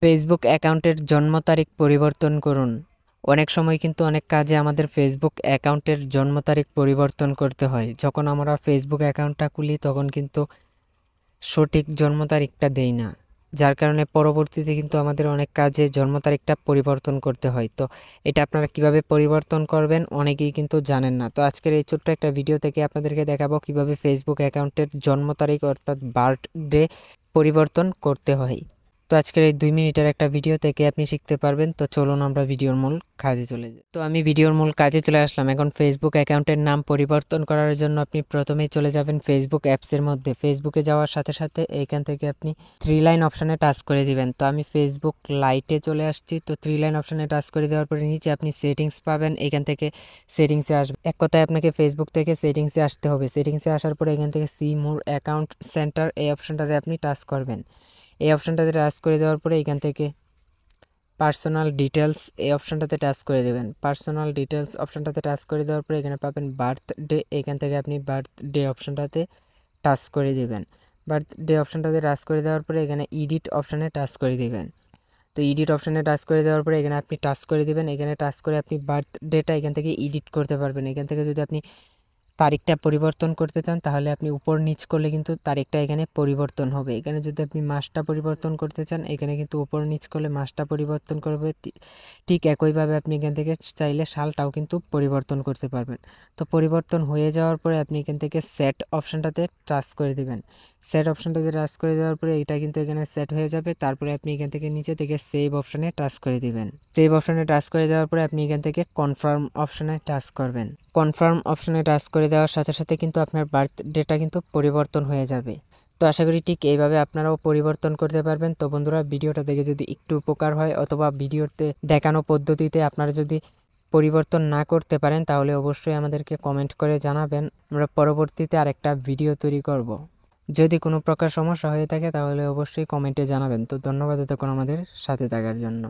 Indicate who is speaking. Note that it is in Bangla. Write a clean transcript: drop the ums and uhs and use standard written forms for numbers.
Speaker 1: ফেসবুক অ্যাকাউন্টের জন্ম তারিখ পরিবর্তন করুন। অনেক সময় কিন্তু অনেক কাজে আমাদের ফেসবুক অ্যাকাউন্টের জন্ম তারিখ পরিবর্তন করতে হয়। যখন আমরা ফেসবুক অ্যাকাউন্টটা খুলি তখন কিন্তু সঠিক জন্ম তারিখটা দেই না, যার কারণে পরবর্তীতে কিন্তু আমাদের অনেক কাজে জন্ম তারিখটা পরিবর্তন করতে হয়। তো এটা আপনারা কিভাবে পরিবর্তন করবেন অনেকেই কিন্তু জানেন না। তো আজকের এই ছোট্ট একটা ভিডিও থেকে আপনাদেরকে দেখাবো কিভাবে ফেসবুক অ্যাকাউন্টের জন্ম তারিখ অর্থাৎ বার্থডে পরিবর্তন করতে হয়। তো আজকের এই 2 মিনিটের একটা ভিডিও থেকে আপনি শিখতে পারবেন। তো চলুন আমরা ভিডিওর মূল কাজে চলে যাই। তো আমি ভিডিওর মূল কাজে চলে আসলাম। এখন ফেসবুক অ্যাকাউন্টের নাম পরিবর্তন করার জন্য আপনি প্রথমেই চলে যাবেন ফেসবুক অ্যাপসের মধ্যে। ফেসবুকে যাওয়ার সাথে সাথে এইখান থেকে আপনি 3 লাইন অপশানে টাচ করে দিবেন। তো আমি ফেসবুক লাইটে চলে আসছি। তো 3 লাইন অপশানে টাচ করে দেওয়ার পরে নিচে আপনি সেটিংস পাবেন। এখান থেকে সেটিংসে আসবে। এক কথায় আপনাকে ফেসবুক থেকে সেটিংসে আসতে হবে। সেটিংসে আসার পরে এখান থেকে সি মোর অ্যাকাউন্ট সেন্টার এই অপশানটাতে আপনি টাচ করবেন। এই অপশানটাতে টাচ করে দেওয়ার পরে এখান থেকে পার্সোনাল ডিটেলস এই অপশানটাতে টাচ করে দেবেন। পার্সোনাল ডিটেলস অপশানটাতে টাচ করে দেওয়ার পরে এখানে পাবেন বার্থডে। এখান থেকে আপনি বার্থডে অপশানটাতে টাচ করে দেবেন। বার্থডে অপশানটাতে টাচ করে দেওয়ার পরে এখানে এডিট অপশানে টাচ করে দেবেন। তো এডিট অপশানে টাচ করে দেওয়ার পরে এখানে আপনি টাচ করে দেবেন। এখানে টাচ করে আপনি বার্থডেটা এখান থেকে এডিট করতে পারবেন। এখান থেকে যদি আপনি তারিখটা পরিবর্তন করতে চান তাহলে আপনি উপর নিচ করলে কিন্তু তারিখটা এখানে পরিবর্তন হবে। এখানে যদি আপনি মাসটা পরিবর্তন করতে চান এখানে কিন্তু উপর নিচ করলে মাসটা পরিবর্তন করবে। ঠিক একইভাবে আপনি এখান থেকে চাইলে সালটাও কিন্তু পরিবর্তন করতে পারবেন। তো পরিবর্তন হয়ে যাওয়ার পরে আপনি এখান থেকে সেট অপশানটাতে টাচ করে দিবেন। সেট অপশানটাতে টাচ করে দেওয়ার পরে এটা কিন্তু এখানে সেট হয়ে যাবে। তারপরে আপনি এখান থেকে নিচে থেকে সেভ অপশানে টাচ করে দিবেন। সেভ অপশানে টাচ করে দেওয়ার পরে আপনি এখান থেকে কনফার্ম অপশানে টাচ করবেন। কনফার্ম অপশানে টাচ করে দেওয়ার সাথে সাথে কিন্তু আপনার বার্থডেটা কিন্তু পরিবর্তন হয়ে যাবে। তো আশা করি ঠিক এইভাবে আপনারাও পরিবর্তন করতে পারবেন। তো বন্ধুরা, ভিডিওটা দেখে যদি একটু উপকার হয় অথবা ভিডিওতে দেখানো পদ্ধতিতে আপনারা যদি পরিবর্তন না করতে পারেন তাহলে অবশ্যই আমাদেরকে কমেন্ট করে জানাবেন। আমরা পরবর্তীতে আরেকটা ভিডিও তৈরি করব। যদি কোনো প্রকার সমস্যা হয়ে থাকে তাহলে অবশ্যই কমেন্টে জানাবেন। তো ধন্যবাদ এতক্ষণ আমাদের সাথে থাকার জন্য।